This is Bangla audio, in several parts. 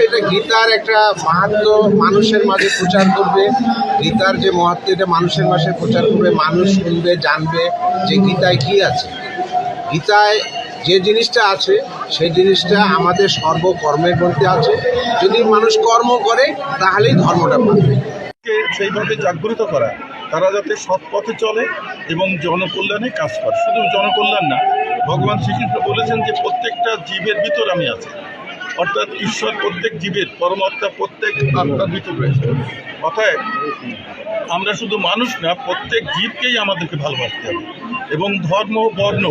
এটা গীতার একটা মাহাত্ম্য মানুষের মাঝে প্রচার করবে, গীতার যে মহাত্ম্য এটা মানুষের মাঝে প্রচার করবে, মানুষ শুনবে, জানবে যে গীতায় কি আছে। গীতায় যে জিনিসটা আছে সেই জিনিসটা আমাদের সর্বকর্মের মধ্যে আছে। যদি মানুষ কর্ম করে তাহলেই ধর্মটা পাবে। সেইভাবে জাগ্রত করা, তারা যাতে সৎ পথে চলে এবং জনকল্যাণে কাজ করে। শুধু জনকল্যাণ না, ভগবান শ্রীকৃষ্ণ বলেছেন যে প্রত্যেকটা জীবের ভিতর আমি আছি, অর্থাৎ ঈশ্বর প্রত্যেক জীবের, পরমাত্মা প্রত্যেক আত্মার ভিতর রয়েছে। অতএব আমরা শুধু মানুষ না, প্রত্যেক জীবকেই আমাদেরকে ভালোবাসতে হবে এবং ধর্ম বর্ণ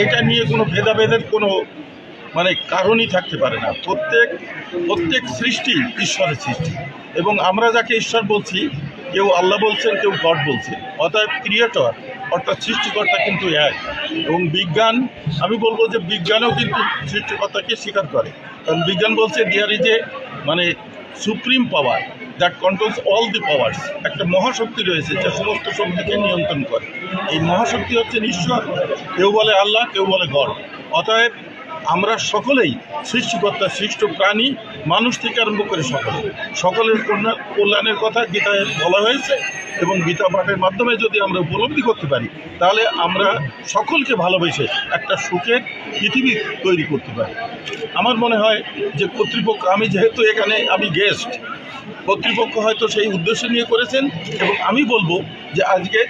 এটা নিয়ে কোনো ভেদাভেদের কোনো কারণই থাকতে পারে না। প্রত্যেক সৃষ্টি ঈশ্বরের সৃষ্টি এবং আমরা যাকে ঈশ্বর বলছি, কেউ আল্লাহ বলছেন, কেউ গড বলছেন। অতএব ক্রিয়েটর অর্থাৎ সৃষ্টিকর্তা কিন্তু এক। এবং বিজ্ঞান, আমি বলবো যে বিজ্ঞানও কিন্তু সৃষ্টিকর্তাকে স্বীকার করে, কারণ বিজ্ঞান বলছে there is a supreme power that controls all the powers. একটা মহাশক্তি রয়েছে যা সমস্ত শক্তিকে নিয়ন্ত্রণ করে। এই মহাশক্তি হচ্ছেন ঈশ্বর, কেউ বলে আল্লাহ, কেউ বলে গড। অতএব আমরা সকলেই সৃষ্টিকর্তা, সৃষ্ট প্রাণী, মানুষ থেকে আরম্ভ করে সকলের কল্যাণের কথা গীতায় বলা হয়েছে। এবং গীতা পাঠের মাধ্যমে যদি আমরা উপলব্ধি করতে পারি, তাহলে আমরা সকলকে ভালোবেসে একটা সুখের পৃথিবী তৈরি করতে পারি। আমার মনে হয় যে কর্তৃপক্ষ, আমি যেহেতু এখানে আমি গেস্ট, কর্তৃপক্ষ হয়তো সেই উদ্দেশ্য নিয়ে করেছেন এবং আমি বলবো যে আজকে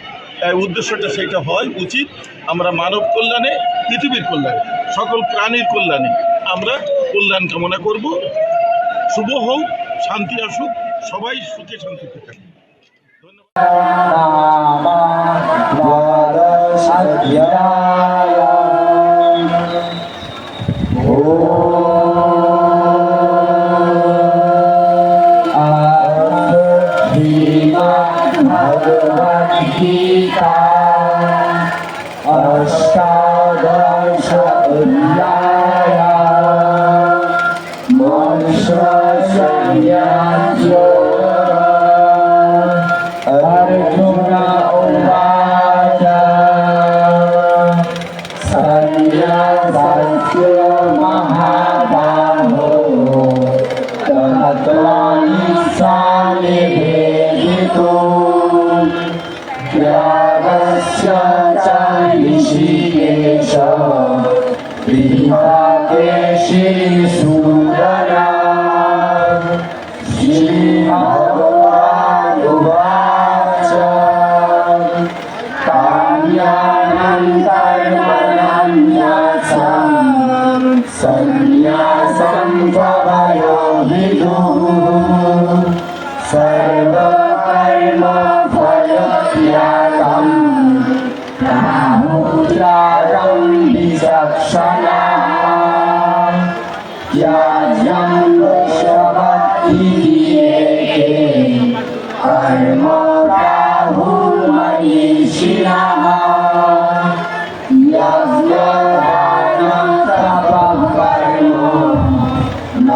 উদ্দেশ্যটা সেইটা হয় উচিত। আমরা মানব কল্যাণে, পৃথিবীর কল্যাণে, সকল প্রাণীর কল্যাণে আমরা কল্যাণ কামনা করব। শুভ হোক, শান্তি আসুক, সবাই সুখে শান্তিতে থাকুক। Yavasya Chai Shike बहुमनीषिणः यज्ञदानतपःकर्मो न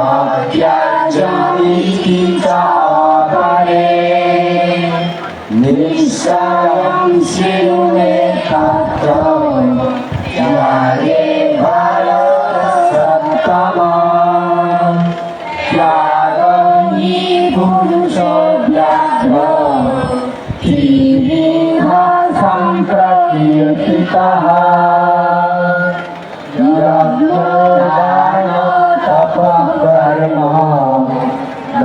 त्याज्यमिति च अपरे निश्चयं शृणुमे तत्र यारे भारतसत्तमा त्यागी पुरुषो व्याघ्र त्रिविध सम्प्रकीर्तितः यज्ञदान तपः कर्म न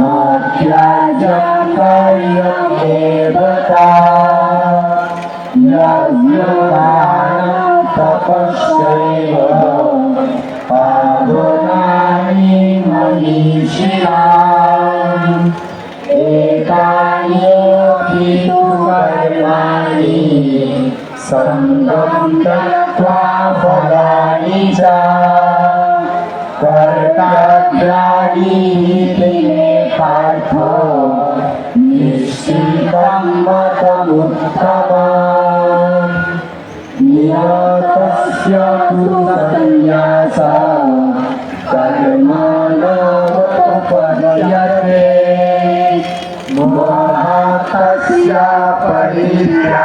त्याज्यं कार्यमेवता यज्ञदान तपश्चैव पावनानि मनीषिणाम् एतान्यपि तु कर्माणि सङ्गं त्यक्त्वा फलानि च कर्तव्यानि ते मे पार्थ निश्चितं मतमुत्तमम् निरतस्य तु सन्न्यासः